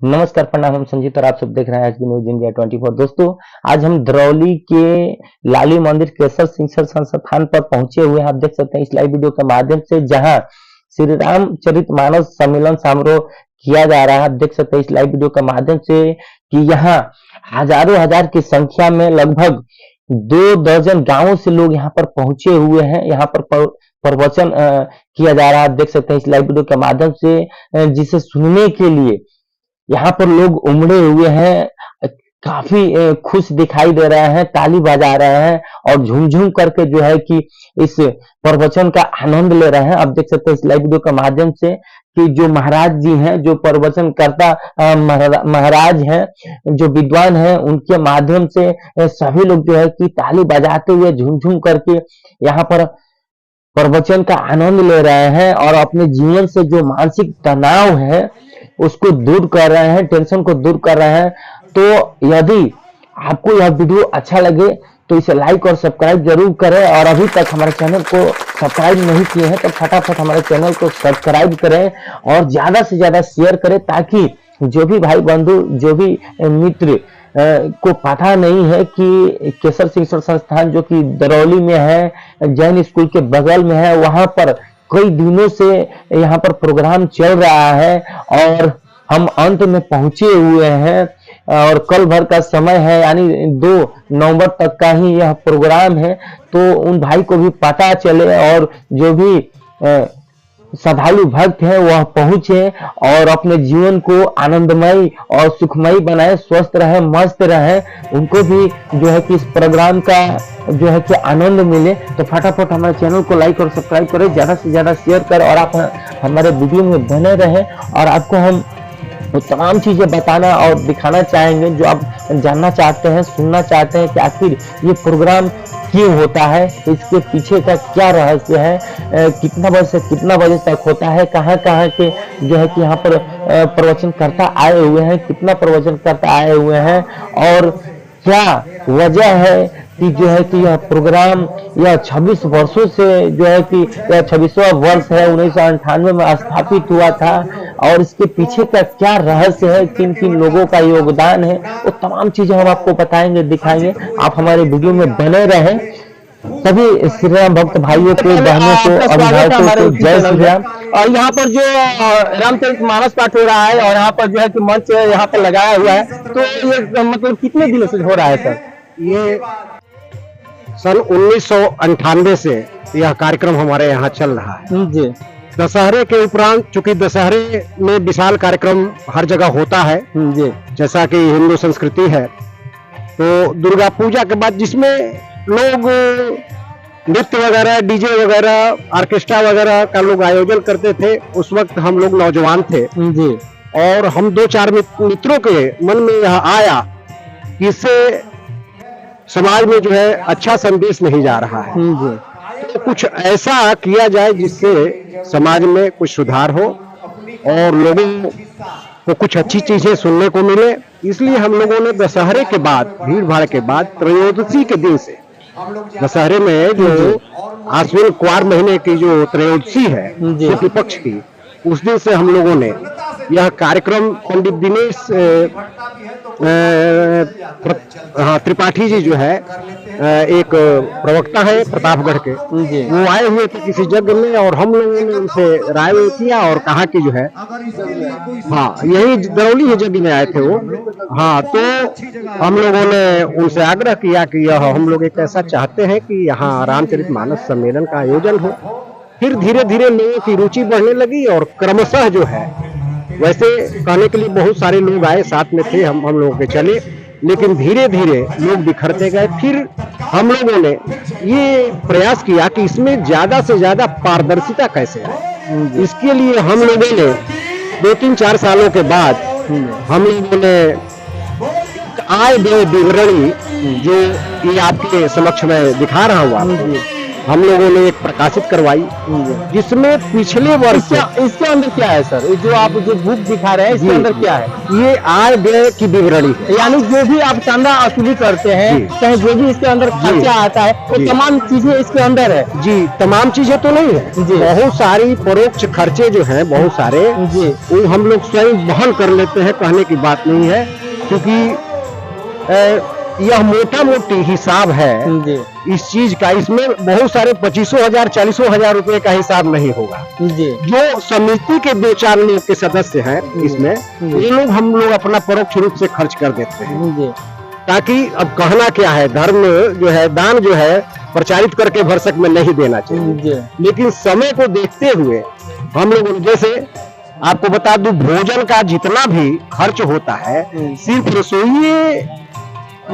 नमस्कार, प्रणाम। हम संजीत और आप सब देख रहे हैं आज की न्यूज इंडिया 24। दोस्तों, आज हम दरौली के लाली मंदिर केसर सिंह संस्थान पर पहुंचे हुए हैं। आप देख सकते हैं इस लाइव वीडियो के माध्यम से, जहां श्री रामचरितमानस सम्मेलन समारोह किया जा रहा है। आप देख सकते हैं इस लाइव वीडियो के माध्यम से कि यहाँ हजारों हजार की संख्या में लगभग 2 दर्जन गांवों से लोग यहाँ पर पहुंचे हुए हैं। यहाँ पर प्रवचन किया जा रहा है। आप देख सकते हैं इस लाइव वीडियो के माध्यम से, जिसे सुनने के लिए यहाँ पर लोग उमड़े हुए हैं। काफी खुश दिखाई दे रहे हैं, ताली बजा रहे हैं और झूम-झूम करके जो है कि इस प्रवचन का आनंद ले रहे हैं। आप देख सकते हैं इस लाइव वीडियो के माध्यम से कि जो महाराज जी हैं, जो प्रवचन करता महाराज हैं, जो विद्वान हैं, उनके माध्यम से सभी लोग जो है कि ताली बजाते हुए झूम-झूम करके यहाँ पर प्रवचन का आनंद ले रहे हैं और अपने जीवन से जो मानसिक तनाव है उसको दूर कर रहे हैं, टेंशन को दूर कर रहे हैं। तो यदि आपको यह वीडियो अच्छा लगे तो इसे लाइक और सब्सक्राइब जरूर करें, और अभी तक हमारे चैनल को सब्सक्राइब नहीं किए हैं तो फटाफट हमारे चैनल को सब्सक्राइब करें और ज्यादा से ज्यादा शेयर करें, ताकि जो भी भाई बंधु, जो भी मित्र को पता नहीं है कि केसर सिंह संस्थान जो कि दरौली में है, जैन स्कूल के बगल में है, वहां पर कई दिनों से यहाँ पर प्रोग्राम चल रहा है और हम अंत में पहुंचे हुए हैं और कल भर का समय है, यानी 2 नवंबर तक का ही यह प्रोग्राम है। तो उन भाई को भी पता चले और जो भी श्रद्धालु भक्त हैं वह पहुंचे और अपने जीवन को आनंदमय और सुखमय बनाए, स्वस्थ रहे, मस्त रहे, उनको भी जो है कि इस प्रोग्राम का जो है कि आनंद मिले। तो फटाफट हमारे चैनल को लाइक और सब्सक्राइब करें, ज्यादा से ज्यादा शेयर करें और आप हमारे वीडियो में बने रहें। और आपको हम वो तमाम चीजें बताना और दिखाना चाहेंगे जो आप जानना चाहते हैं, सुनना चाहते हैं कि आखिर ये प्रोग्राम क्यों होता है, इसके पीछे का क्या रहस्य है, कितना बजे से कितना बजे तक होता है, कहाँ कहाँ के जो है कि यहाँ पर प्रवचनकर्ता आए हुए हैं, कितना प्रवचनकर्ता आए हुए हैं और क्या वजह है कि जो है कि यह प्रोग्राम यह 26 वर्षों से जो है कि यह 26वां वर्ष है, 1998 में स्थापित हुआ था और इसके पीछे का क्या रहस्य है, किन किन लोगों का योगदान है, वो तमाम चीजें हम आपको बताएंगे, दिखाएंगे। आप हमारे वीडियो में बने रहें। सभी श्री राम भक्त भाइयों को, बहनों को, अभिभावकों को जय श्री राम। और यहाँ पर जो रामचरितमानस पाठ हो रहा है और यहाँ पर जो है कि मंच यहाँ पर लगाया हुआ है, तो ये मतलब कितने दिनों से हो रहा है सर? ये सन 1998 से यह कार्यक्रम हमारे यहाँ चल रहा है जी। दशहरे के उपरांत, चूंकि दशहरे में विशाल कार्यक्रम हर जगह होता है जी, जैसा कि हिंदू संस्कृति है, तो दुर्गा पूजा के बाद जिसमें लोग नृत्य वगैरह, डीजे वगैरह, ऑर्केस्ट्रा वगैरह का लोग आयोजन करते थे। उस वक्त हम लोग नौजवान थे जी, और हम 2-4 मित्रों के मन में यह आया कि इससे समाज में जो है अच्छा संदेश नहीं जा रहा है, तो कुछ ऐसा किया जाए जिससे समाज में कुछ सुधार हो और लोगों को कुछ अच्छी चीजें सुनने को मिले। इसलिए हम लोगों ने दशहरे के बाद, भीड़ भाड़ के बाद, त्रयोदशी के दिन से, दशहरे में जो आश्विन क्वार महीने की जो त्रयोदशी है शुक्ल पक्ष की, उस दिन से हम लोगों ने यह कार्यक्रम, पंडित दिनेश त्रिपाठी जी जो है, एक प्रवक्ता है प्रतापगढ़ के, वो आए हुए थे किसी यज्ञ में और हम लोगों ने उनसे राय किया और कहा कि जो है, हाँ यही दरौली ही यज्ञ में आए थे वो, हाँ, तो हम लोगों ने उनसे आग्रह किया कि यह हम लोग एक ऐसा चाहते हैं कि यहाँ रामचरितमानस सम्मेलन का आयोजन हो। फिर धीरे धीरे लोगों की रुचि बढ़ने लगी और क्रमशः जो है, वैसे कहने के लिए बहुत सारे लोग आए, साथ में थे, हम लोगों के चले, लेकिन धीरे धीरे लोग बिखरते गए। फिर हम लोगों ने ये प्रयास किया कि इसमें ज्यादा से ज्यादा पारदर्शिता कैसे आए। इसके लिए हम लोगों ने 2-3-4 सालों के बाद हम लोगों ने आय व्यय विवरणी, जो ये आपके समक्ष में दिखा रहा हूँ आपको, हम लोगों ने एक प्रकाशित करवाई, जिसमें पिछले वर्ष इसके अंदर क्या है सर? जो आप जो बुक दिखा रहे हैं इसके अंदर क्या है? ये आय व्यय की विवरणी है। यानी जो भी आप चंदा वसूली करते हैं, चाहे जो भी इसके अंदर खर्चा आता है, वो तमाम चीजें इसके अंदर है। जी, तमाम चीजें तो नहीं है, बहुत सारी परोक्ष खर्चे जो हैं बहुत सारे जी, वो हम लोग स्वयं वहन कर लेते हैं, कहने की बात नहीं है, क्योंकि यह मोटा मोटी हिसाब है जी, इस चीज का। इसमें बहुत सारे 25,000 40,000 रुपए का हिसाब नहीं होगा। जी, जो समिति के 2-4 लोग के सदस्य हैं इसमें, ये लोग हम लोग अपना परोक्ष रूप से खर्च कर देते हैं, जी, ताकि अब कहना क्या है, धर्म जो है, दान जो है प्रचारित करके भरसक में नहीं देना चाहिए। जी, लेकिन समय को देखते हुए हम लोग, जैसे आपको बता दूं, भोजन का जितना भी खर्च होता है, सिर्फ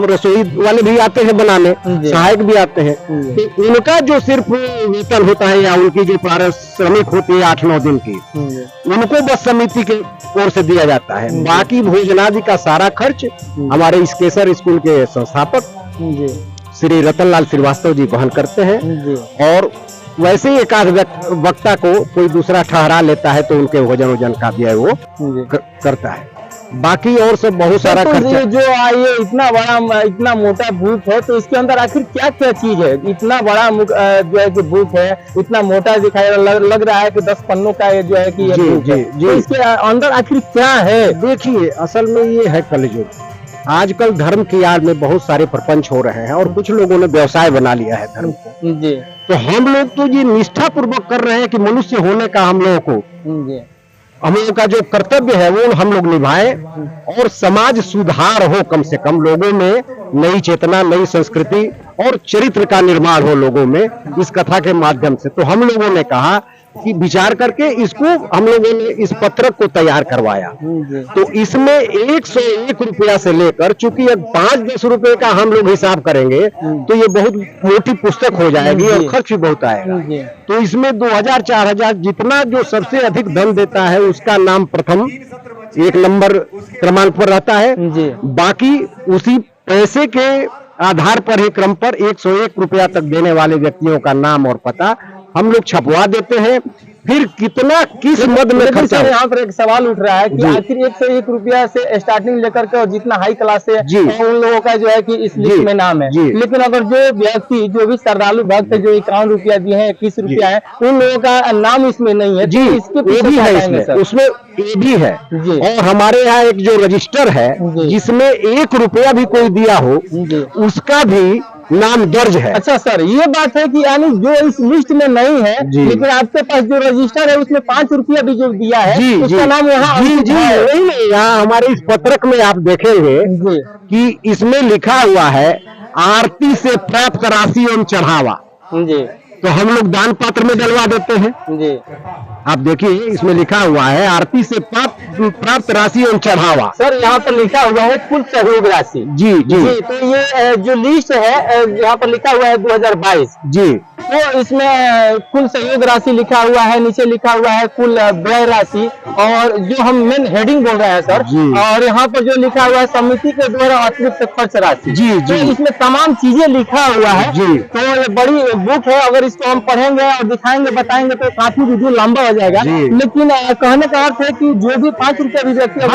रसोई वाले भी आते हैं बनाने, सहायक भी आते हैं, तो उनका जो सिर्फ वेतन होता है या उनकी जो पारिश्रमिक होती है 8-9 दिन की, उनको बस समिति के ओर से दिया जाता है। बाकी भोजनादि का सारा खर्च हमारे इस केसर स्कूल के संस्थापक श्री रतनलाल श्रीवास्तव जी वहन करते हैं। और वैसे ही एकाध वक्ता को कोई दूसरा ठहरा लेता है तो उनके भोजन का व्यय वो करता है। बाकी और सब बहुत सारा तो खर्चा। जो ये इतना बड़ा, इतना मोटा बुक है, तो इसके अंदर आखिर क्या क्या चीज है? इतना बड़ा जो है कि बुक है, इतना मोटा दिखाई लग रहा है कि 10 पन्नों का जो है कि ये बुक है। तो इसके अंदर आखिर क्या है? देखिए, असल में ये है कलयुग। आजकल धर्म की आड़ में बहुत सारे प्रपंच हो रहे हैं और कुछ लोगों ने व्यवसाय बना लिया है धर्म को। जी, तो हम लोग तो ये निष्ठा पूर्वक कर रहे हैं कि मनुष्य होने का हम लोगों को, हम लोगों का जो कर्तव्य है वो हम लोग निभाएं और समाज सुधार हो, कम से कम लोगों में नई चेतना, नई संस्कृति और चरित्र का निर्माण हो लोगों में इस कथा के माध्यम से। तो हम लोगों ने कहा कि विचार करके इसको हम लोगों ने इस पत्रक को तैयार करवाया। तो इसमें 101 रुपया से लेकर, चूंकि अब 5-10 रुपए का हम लोग हिसाब करेंगे तो ये बहुत मोटी पुस्तक हो जाएगी और खर्च भी बहुत आएगा। तो इसमें 2000-4000 जितना जो सबसे अधिक धन देता है उसका नाम प्रथम 1 नंबर क्रमांक पर रहता है। बाकी उसी पैसे के आधार पर ही क्रम पर 101 रुपया तक देने वाले व्यक्तियों का नाम और पता हम लोग छपवा देते हैं। फिर कितना किस मद में खर्चा। यहाँ पर एक सवाल उठ रहा है कि आखिर 101 रुपया से स्टार्टिंग लेकर के और जितना हाई क्लास है उन लोगों का जो है कि इस लिस्ट में नाम है। लेकिन अगर जो व्यक्ति, जो भी श्रद्धालु भक्त जो 51 रुपया दिए हैं, 21 रुपया है, उन लोगों का नाम इसमें नहीं है। जी, इसके ये भी है इसमें, उसमें ये भी है। और हमारे यहाँ एक जो रजिस्टर है जिसमें 1 रुपया भी कोई दिया हो उसका भी नाम दर्ज है। अच्छा सर, ये बात है कि यानी जो इस लिस्ट में नहीं है, लेकिन आपके पास जो रजिस्टर है उसमें 5 रुपया भी जो दिया है उसका नाम यहाँ यहाँ हमारे इस पत्रक में आप देखेंगे कि इसमें लिखा हुआ है आरती से प्राप्त राशि एवं चढ़ावा। तो हम लोग दान पात्र में डलवा देते हैं। आप देखिए इसमें लिखा हुआ है आरती से प्राप्त राशि एवं चढ़ावा। सर यहाँ पर लिखा हुआ है कुल सहयोग राशि। जी जी, तो ये जो लिस्ट है यहाँ पर लिखा हुआ है 2022। जी, तो इसमें कुल सहयोग राशि लिखा हुआ है, नीचे लिखा हुआ है कुल व्यय राशि, और जो हम मेन हेडिंग बोल रहे हैं सर, और यहाँ पर जो लिखा हुआ है समिति के द्वारा अतिरिक्त खर्च राशि। जी जी, तो इसमें तमाम चीजें लिखा हुआ है। तो ये बड़ी बुक है, अगर इसको हम पढ़ेंगे और दिखाएंगे बताएंगे तो काफी वीडियो लंबा हो जाएगा। लेकिन कहने का अर्थ है कि जो भी 5 रुपया भी व्यक्ति वो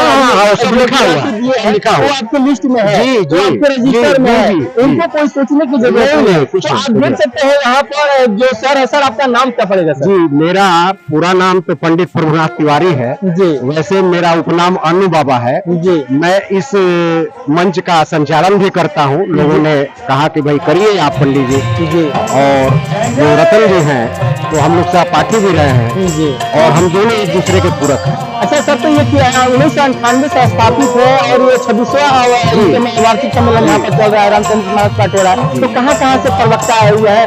आपके लिस्ट में है, वो आपके रजिस्टर में है, उनको कोई सोचने की जरूरत नहीं है। तो आप देख सकते हैं यहाँ पर जो सर है, सर आपका नाम क्या पड़ेगा सर? जी, मेरा पूरा नाम तो पंडित प्रभुनाथ तिवारी है जी। वैसे मेरा उपनाम अनु बाबा है जी। मैं इस मंच का संचालन भी करता हूँ। लोगों ने कहा कि भाई करिए आप पंडित जी, और जो रतन जी हैं तो हम लोग सहपाठी भी रहे हैं जी। और हम दोनों एक दूसरे के पूरक हैं। अच्छा सर, तो ये 1998 से स्थापित है और ये 26वां वार्षिक सम्मेलन यहाँ पर चल रहा है रामचंद्र मानस पाठोरा। तो कहाँ से प्रवक्ता आए हुए हैं,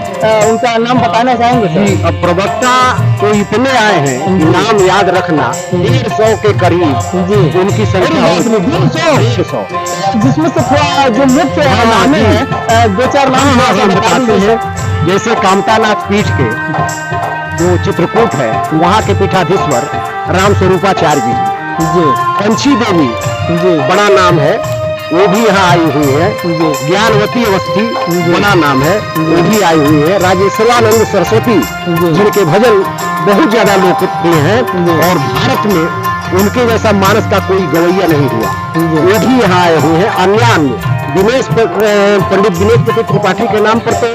उनका नाम बताना चाहेंगे सर? अब प्रवक्ता तो इतने आए हैं, नाम याद रखना 150 के करीब जी उनकी संख्या 150, जिसमें से थोड़ा जो मुख्य नाम है 2-4 नाम बताते हैं। जैसे कामतानाथ पीठ के जो चित्रकूट है वहाँ के पीठाधीश्वर राम स्वरूपाचार्य जी, पंछी देवी जी बड़ा नाम है, वो भी यहाँ आई हुई है। ज्ञानवती अवस्थी मना नाम है, वो भी आई हुई है। राजेश्वरानंद सरस्वती जिनके भजन बहुत ज्यादा लोकप्रिय हैं और भारत में उनके जैसा मानस का कोई गवैया नहीं हुआ, वो भी यहाँ आए हुए हैं। अन्य पंडित दिनेश पति त्रिपाठी के नाम पर तो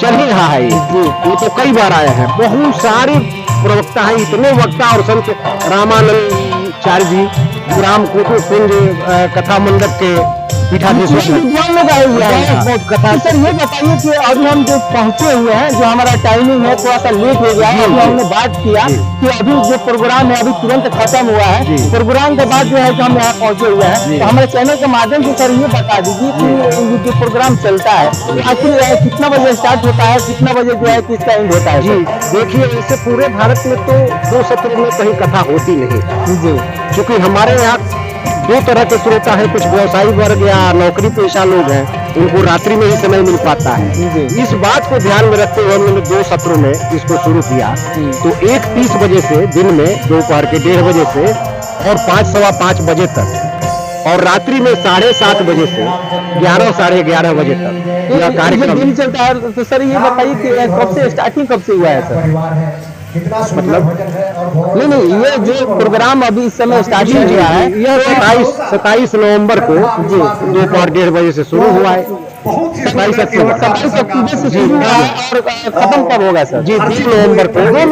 चल ही रहा है ये तो कई बार आए हैं। बहुत सारे प्रवक्ता हैं, इतने वक्ता और संत रामानंदाचार्य जी, राम कुटुंब कुंज कथा मंडप के पीठाधीश्वर लोग आए हुए हैं बहुत कथा। सर ये बताइए कि अभी हम जो पहुंचे हुए हैं, जो हमारा टाइमिंग है थोड़ा सा लेट हो गया है, अभी हमने बात किया कि अभी जो प्रोग्राम है अभी तुरंत खत्म हुआ है, प्रोग्राम के बाद जो है कि हम यहाँ पहुंचे हुए हैं। तो हमारे चैनल के माध्यम से सर ये बता दीजिए कि जो प्रोग्राम चलता है आखिर कितना बजे स्टार्ट होता है, कितना बजे जो है कि इसका एंड होता है? जी देखिए, वैसे पूरे भारत में तो 2 सत्र में कहीं कथा होती नहीं जी, क्योंकि हमारे यहाँ 2 तरह के श्रोता है, कुछ व्यवसायी वर्ग या नौकरी पेशा लोग हैं, उनको रात्रि में ही समय मिल पाता है। इस बात को ध्यान में रखते हुए हमने 2 सत्रों में इसको शुरू किया। तो 1:30 बजे से दिन में, दोपहर के 1:30 बजे से और 5 सवा 5 बजे तक, और रात्रि में 7:30 बजे से 11 साढ़े 11 बजे तक यह कार्यक्रम दिन चलता है। तो सर ये बताइए कि कब से स्टार्टिंग कब से हुआ है सर? मतलब नहीं, ये जो प्रोग्राम अभी इस समय स्टार्टिंग हुआ है यह 27 नवंबर को दोपहर 1:30 बजे से शुरू हुआ है। 27 अक्टूबर से शुरू हुआ है और खत्म कब होगा सर? जी 3 नवंबर को। 2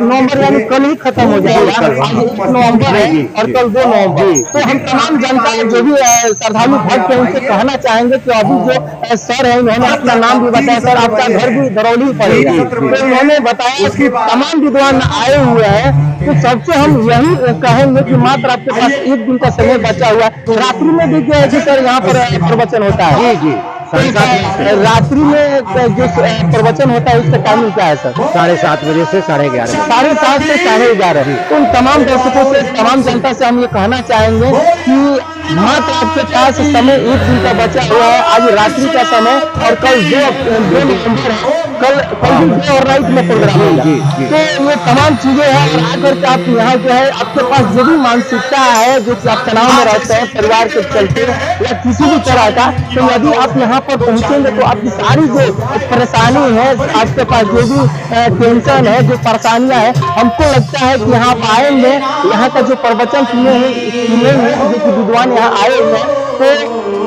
नवंबर यानी कल ही खत्म हो जाएगा। आज 1 नवंबर है और कल 2 नवंबर। तो हम तमाम जनता जो भी श्रद्धालु भक्त हैं उनसे कहना चाहेंगे कि अभी जो सर है उन्होंने अपना नाम भी बताया, सर आपका घर भी दरौली पड़ेगा, तो उन्होंने बताया कि तमाम विद्वान आए हुए हैं। तो सबसे हम यही कहेंगे कि मात्र आपके पास 1 दिन का समय बचा हुआ है। रात्रि में भी क्या है कि सर यहाँ पर प्रवचन होता है? जी रात्रि में जो प्रवचन होता है उसका टाइमिंग क्या है सर? 7:30 बजे से 11:30। 7:30 से 11:30। तो उन तमाम दर्शकों से, तमाम जनता से हम ये कहना चाहेंगे कि मात्र आपके पास समय 1 दिन का बचा हुआ है। आज रात्रि का समय और कल 2 नवंबर है, कल भी डे और नाइट में प्रोग्राम होगा। तो ये तमाम चीजें हैं और आकर के आप यहाँ जो है आपके पास जो भी मानसिकता है, जो कि आप तनाव में रहते हैं परिवार के चलते या किसी भी तरह का, तो यदि आप यहाँ पर पहुँचेंगे तो आपकी सारी जो परेशानी है, आपके पास जो भी टेंशन है, जो परेशानियाँ है, हमको लगता है कि यहाँ आप आएंगे, यहाँ का जो प्रवचन सुनेंगे, जो कि विद्वान यहाँ आए हुए हैं, तो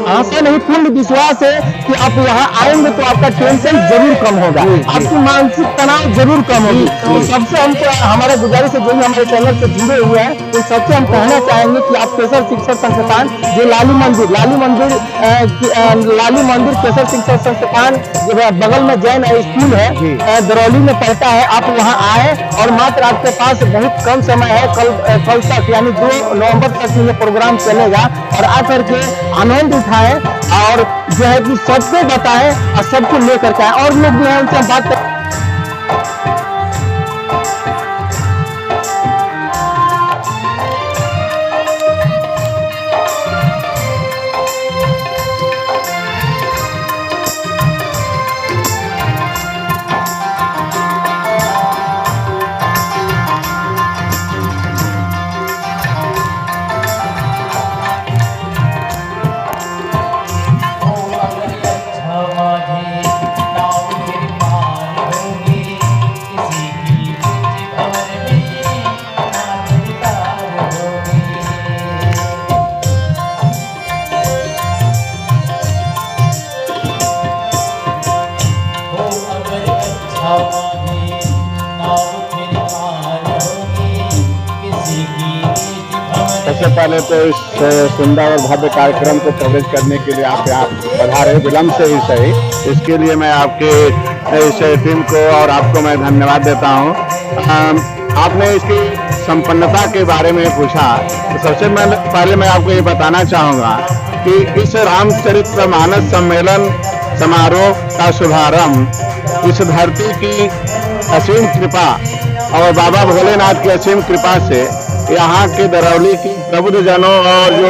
आशा नहीं पूर्ण विश्वास है कि आप यहाँ आएंगे तो आपका टेंशन जरूर कम होगा, आपकी मानसिक तनाव जरूर कम होगी। तो सबसे हमको हमारा गुजारिश है, जो भी हमारे चैनल से जुड़े हुए हैं, तो सबसे हम कहना चाहेंगे कि आप केसर शिक्षण संस्थान जो लाली मंदिर केसर शिक्षण संस्थान जो बगल में जैन स्कूल है दरौली में पड़ता है, आप वहाँ आए और मात्र आपके पास बहुत कम समय है। कल तक यानी 2 नवंबर तक ये प्रोग्राम चलेगा और आकर के आनंद उठाएं और जो है कि सबको बताएं और सबको लेकर के आए और लोग भी हैं उनसे बात करें। सबसे पहले तो इस सुंदर और भव्य कार्यक्रम को कवरेज करने के लिए आप पधारे विलम्ब से ही सही, इसके लिए मैं आपके इस टीम को और आपको मैं धन्यवाद देता हूं। आपने इसकी संपन्नता के बारे में पूछा, तो सबसे पहले मैं आपको ये बताना चाहूँगा कि इस रामचरितमानस सम्मेलन समारोह का शुभारंभ इस धरती की असीम कृपा और बाबा भोलेनाथ की असीम कृपा से यहाँ के दरौली की प्रबुद्ध जनों और जो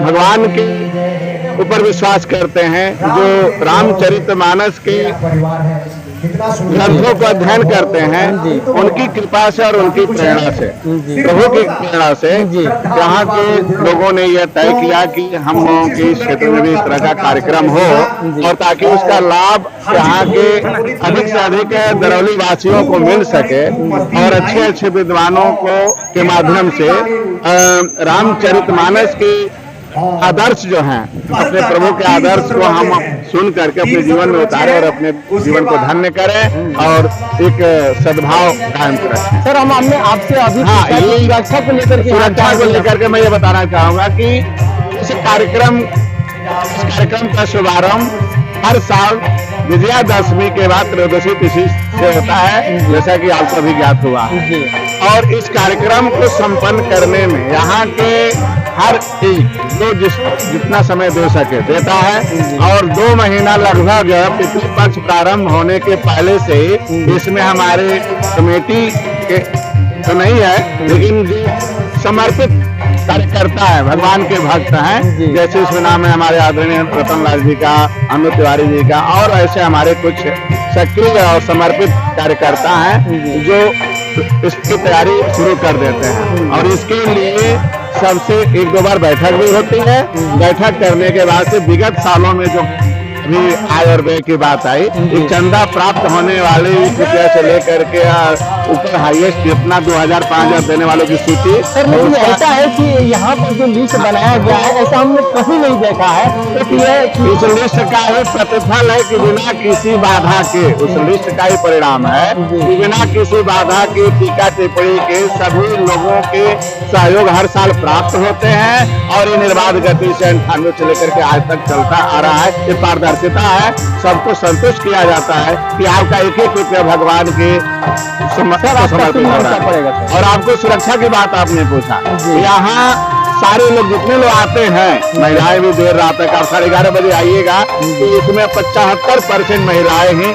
भगवान के ऊपर विश्वास करते हैं, जो रामचरितमानस के ग्रंथों का अध्ययन करते हैं, उनकी कृपा से और उनकी प्रेरणा से, प्रभु की प्रेरणा से यहाँ के लोगों ने यह तय किया कि हम लोगों के क्षेत्र में भी इस तरह का कार्यक्रम हो, और ताकि उसका लाभ यहाँ के अधिक से अधिक दरौली वासियों को मिल सके, और अच्छे अच्छे विद्वानों को के माध्यम से रामचरितमानस की आदर्श जो हैं, अपने प्रभु के आदर्श को हम सुन करके अपने जीवन में उतारें और अपने जीवन को धन्य करें और एक सद्भाव कायम करें। सर हमने आपसे अभी ये सुरक्षा को लेकर के मैं ये बताना चाहूंगा कि इस कार्यक्रम का शुभारंभ हर साल विजयादशमी के बाद त्रयोदशी तिथि से होता है, जैसा कि आपको अभी ज्ञात हुआ। और इस कार्यक्रम को संपन्न करने में यहाँ के हर एक जो जितना समय दे सके देता है, और 2 महीना लगभग पितृपक्ष प्रारंभ होने के पहले से इसमें हमारे कमेटी के तो नहीं है, लेकिन जो समर्पित कार्यकर्ता है, भगवान के भक्त हैं, जैसे इसमें नाम है हमारे आदरणीय रतनलाल जी का, अनु तिवारी जी का, और ऐसे हमारे कुछ सक्रिय और समर्पित कार्यकर्ता हैं जो इसकी तैयारी शुरू कर देते हैं। और इसके लिए सबसे 1-2 बार बैठक भी होती है। बैठक करने के बाद से विगत सालों में जो भी आय और व्यय की बात आई, एक चंदा प्राप्त होने वाले रुपया से लेकर के ऊपर हाईएस्ट जितना 2000-5000 देने वालों की सूची। सर लेकिन ऐसा है कि यहाँ पर जो लिस्ट बनाया गया है, ऐसा हमने कहीं नहीं देखा है। तो इस लिस्ट का ही प्रतिफल है कि बिना किसी बाधा के, उस लिस्ट का ही परिणाम है कि बिना किसी बाधा के टीका टिप्पणी के सभी लोगों के सहयोग हर साल प्राप्त होते हैं, और ये निर्बाध गति से 98 से लेकर के आज तक चलता आ रहा है। ये पारदर्शिता है, सबको संतुष्ट किया जाता है कि आपका एक रुपया भगवान के समर्पित हो रहा है। और आपको सुरक्षा की बात आपने पूछा, यहाँ सारे लोग जितने लोग आते हैं, महिलाएं भी देर रात तक, आप 11:30 बजे आइएगा, तो इसमें 75% महिलाएं ही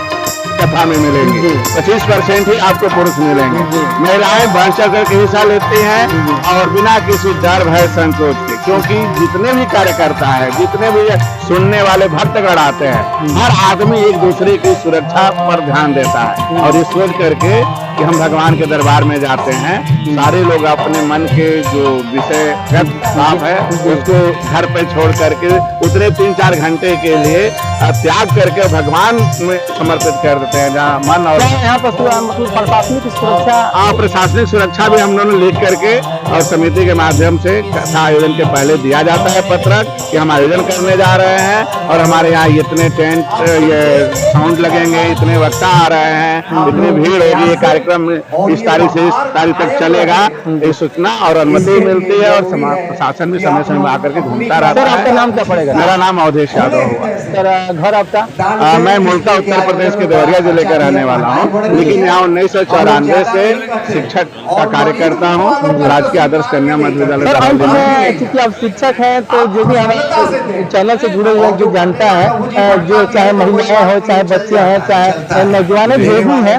कथा में मिलेंगी, 25% ही आपको पुरुष मिलेंगे। महिलाएं बढ़ चढ़ करके हिस्सा लेती हैं और बिना किसी डर भय संकोच के, क्योंकि जितने भी कार्यकर्ता है, जितने भी सुनने वाले भक्तगण आते हैं, हर आदमी एक दूसरे की सुरक्षा पर ध्यान देता है। और ये सोच करके कि हम भगवान के दरबार में जाते हैं, सारे लोग अपने मन के जो विषय साफ है उसको घर पे छोड़ करके उतने 3-4 घंटे के लिए त्याग करके भगवान में समर्पित कर देते हैं, जहाँ मन और यहाँ पर प्रशासनिक सुरक्षा, प्रशासनिक सुरक्षा भी हम लोगों ने लिख करके और समिति के माध्यम से कथा आयोजन के पहले दिया जाता है पत्रक कि हम आयोजन करने जा रहे हैं, और हमारे यहाँ इतने टेंट, ये साउंड लगेंगे, इतने वक्ता आ रहे हैं, इतनी भीड़ होगी, ये कार्यक्रम इस तारीख से इस तारीख तक चलेगा, ये सूचना और अनुमति मिलती है। और प्रशासन भी समय समय आकर के घूमता रहता है। आपका नाम क्या पड़ेगा? मेरा नाम अवधेश यादव हुआ। सर घर आपका? मैं मूलतः उत्तर प्रदेश के देवरिया जिले का रहने वाला हूँ, लेकिन यहाँ 1994 से शिक्षक का कार्य करता हूँ, राजकीय आदर्श कन्या मध्य विद्यालय। क्योंकि आप शिक्षक हैं, तो जो भी हमारे चैनल से जुड़े हुए जो जानता है, जो चाहे महिलाएं हो, चाहे बच्चे हैं, चाहे नौजवान जो भी है,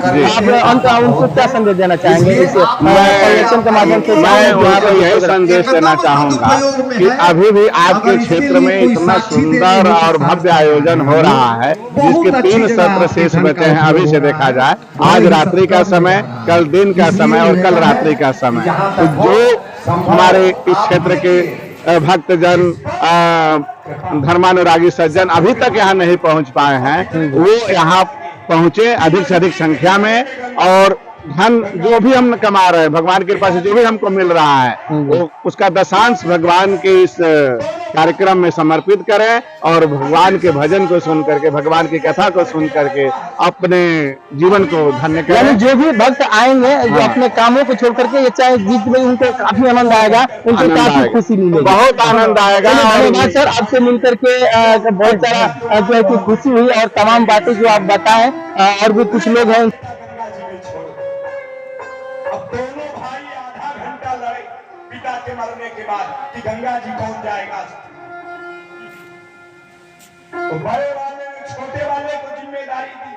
आप उनको क्या संदेश देना चाहेंगे इस के माध्यम से? मैं वहाँ पर यही संदेश देना चाहूंगा कि अभी भी आपके क्षेत्र में इतना सुंदर और भव्य आयोजन हो रहा है, जिसके 3 सत्र शेष बचे हैं अभी से देखा जाए। आज रात्रि का समय, कल दिन का समय और कल रात्रि का समय। तो जो हमारे इस क्षेत्र के भक्तजन, धर्मानुरागी सज्जन अभी तक यहाँ नहीं पहुँच पाए हैं, वो यहाँ पहुँचे अधिक से अधिक संख्या में, और धन जो भी हम कमा रहे हैं, भगवान की कृपा से जो भी हमको मिल रहा है, वो उसका दशांश भगवान के इस कार्यक्रम में समर्पित करें, और भगवान के भजन को सुन करके, भगवान की कथा को सुन करके अपने जीवन को धन्य करें। यानी जो भी भक्त आएंगे, जो अपने कामों को छोड़ करके, ये चाहे जीत में उनको काफी आनंद आएगा, उनको काफी खुशी मिलेगी, बहुत आनंद आएगा। धन्यवाद सर, आपसे मिलकर के बहुत सारा जो है कि खुशी हुई, और तमाम बातें जो आप बताएं, और भी कुछ लोग हैं। दोनों भाई आधा घंटा लड़े पिता के मरने के बाद कि गंगा जी कौन जाएगा। तो बड़े वाले ने छोटे वाले को जिम्मेदारी दी,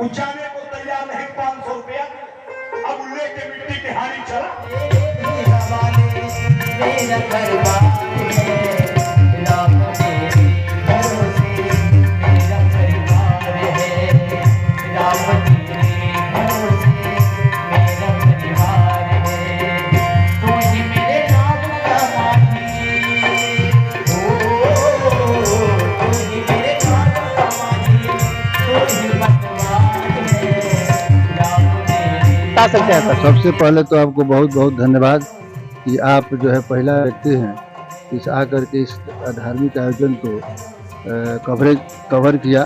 उचाने को तैयार नहीं, 500 रुपया अब लेके मिट्टी की हारी चला। राम बता सकते हैं सर? सबसे पहले तो आपको बहुत बहुत धन्यवाद कि आप जो है पहला व्यक्ति हैं इस आकर के इस धार्मिक आयोजन को कवर किया।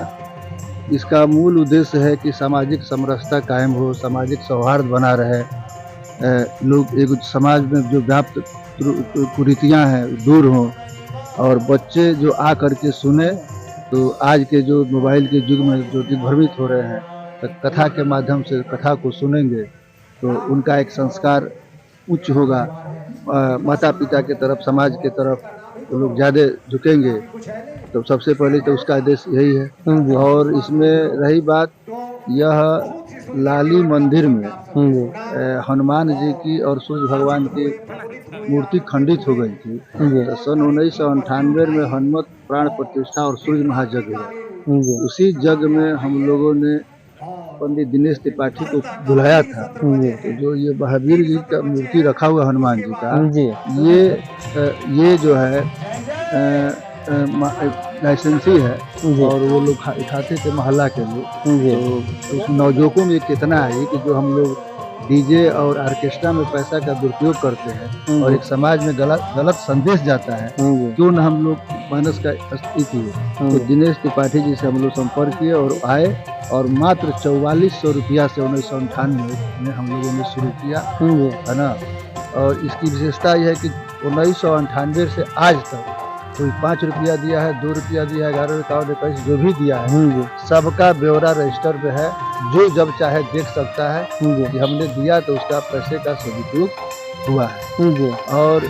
इसका मूल उद्देश्य है कि सामाजिक समरसता कायम हो, सामाजिक सौहार्द बना रहे, लोग एक समाज में जो व्याप्त कुरीतियाँ हैं दूर हों, और बच्चे जो आ करके सुने तो आज के जो मोबाइल के युग में जो दिग्भ्रमित हो रहे हैं, तो कथा के माध्यम से कथा को सुनेंगे तो उनका एक संस्कार उच्च होगा, माता पिता के तरफ, समाज के तरफ तो लोग ज़्यादा झुकेंगे। तो सबसे पहले तो उसका उद्देश्य यही है। और इसमें रही बात, यह लाली मंदिर में हनुमान जी की और सूर्य भगवान की मूर्ति खंडित हो गई थी। तो सन 1998 में हनुमत प्राण प्रतिष्ठा और सूर्य महायज्ञ हुआ। उसी यज्ञ में हम लोगों ने पंडित दिनेश त्रिपाठी को बुलाया था। तो जो ये महावीर जी का मूर्ति रखा हुआ हनुमान जी का, ये जो है लाइसेंसी है और वो लोग उठाते थे मोहल्ला के लोग। तो उस नौजोकों में कितना है कि जो हम लोग डीजे और ऑर्केस्ट्रा में पैसा का दुरुपयोग करते हैं और एक समाज में गलत संदेश जाता है, क्यों न हम लोग मानस का स्थिति है। तो दिनेश त्रिपाठी जी से हम लोग संपर्क किए और आए, और मात्र 4400 रुपया से 1998 में हम लोगों ने शुरू किया, है ना। और इसकी विशेषता यह है कि 1998 से आज तक कोई 5 रुपया दिया है, 2 रुपया दिया है, 11 रुपया 21 जो भी दिया है, सबका ब्यौरा रजिस्टर पे है, जो जब चाहे देख सकता है कि हमने दिया तो उसका पैसे का सदुपयोग हुआ है। और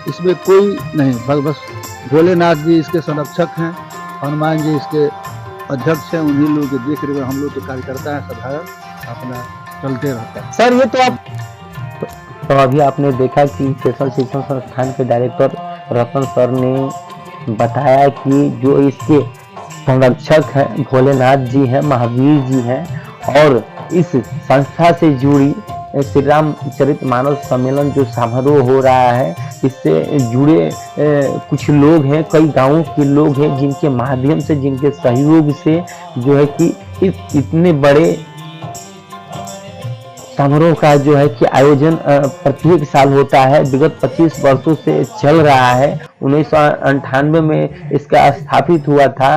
इसमें कोई नहीं, बस भोलेनाथ जी इसके संरक्षक हैं, हनुमान जी इसके अध्यक्ष हैं, उन्हीं लोग के देख रहे, हम लोग तो कार्यकर्ता हैं, साधारण अपना चलते रहता है। सर ये तो आप तो अभी आपने देखा कि केशव शिक्षण संस्थान के डायरेक्टर रतन सर ने बताया कि जो इसके संरक्षक हैं भोलेनाथ जी हैं, महावीर जी हैं, और इस संस्था से जुड़ी श्री रामचरितमानस सम्मेलन जो समारोह हो रहा है, इससे जुड़े कुछ लोग हैं, कई गांवों के लोग हैं, जिनके माध्यम से, जिनके सहयोग से जो है कि इतने बड़े समारोह का जो है कि आयोजन प्रत्येक साल होता है। विगत 25 वर्षों से चल रहा है। 1998 में इसका स्थापित हुआ था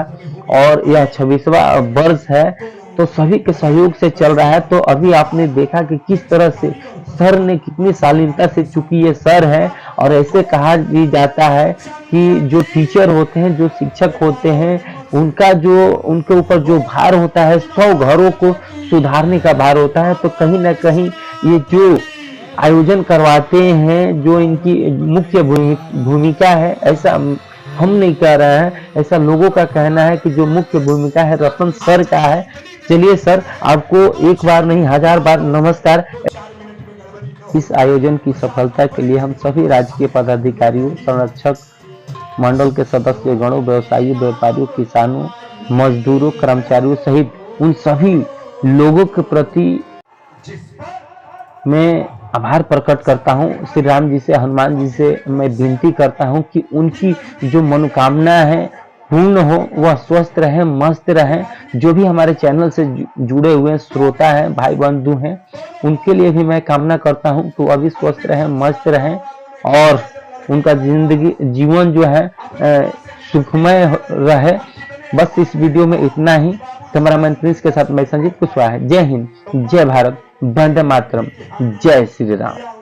और यह 26वां वर्ष है। तो सभी के सहयोग से चल रहा है। तो अभी आपने देखा कि किस तरह से सर ने कितनी शालीनता से, चूंकि ये सर है और ऐसे कहा भी जाता है कि जो टीचर होते हैं, जो शिक्षक होते हैं, उनका जो उनके ऊपर जो भार होता है 100 घरों को सुधारने का भार होता है। तो कहीं ना कहीं ये जो आयोजन करवाते हैं, जो इनकी मुख्य भूमिका है, ऐसा हम नहीं कह रहे हैं, ऐसा लोगों का कहना है कि जो मुख्य भूमिका है रतन सर का है। चलिए सर, आपको एक बार नहीं 1000 बार नमस्कार। इस आयोजन की सफलता के लिए हम सभी राजकीय पदाधिकारियों, संरक्षक मंडल के सदस्य गणों, व्यवसायियों, व्यापारियों, किसानों, मजदूरों, कर्मचारियों सहित उन सभी लोगों के प्रति मैं आभार प्रकट करता हूं। श्री राम जी से, हनुमान जी से मैं विनती करता हूं कि उनकी जो मनोकामना है पूर्ण हो, वह स्वस्थ रहे, मस्त रहे। जो भी हमारे चैनल से जुड़े हुए श्रोता हैं, भाई बंधु हैं, उनके लिए भी मैं कामना करता हूं कि वह भी स्वस्थ रहें, मस्त रहें और उनका जीवन जो है सुखमय रहे। बस इस वीडियो में इतना ही। कैमरामैन प्रिंस के साथ मैं संजीव कुशवाहा है। जय हिंद, जय भारत, वंदे मातरम, जय श्री राम।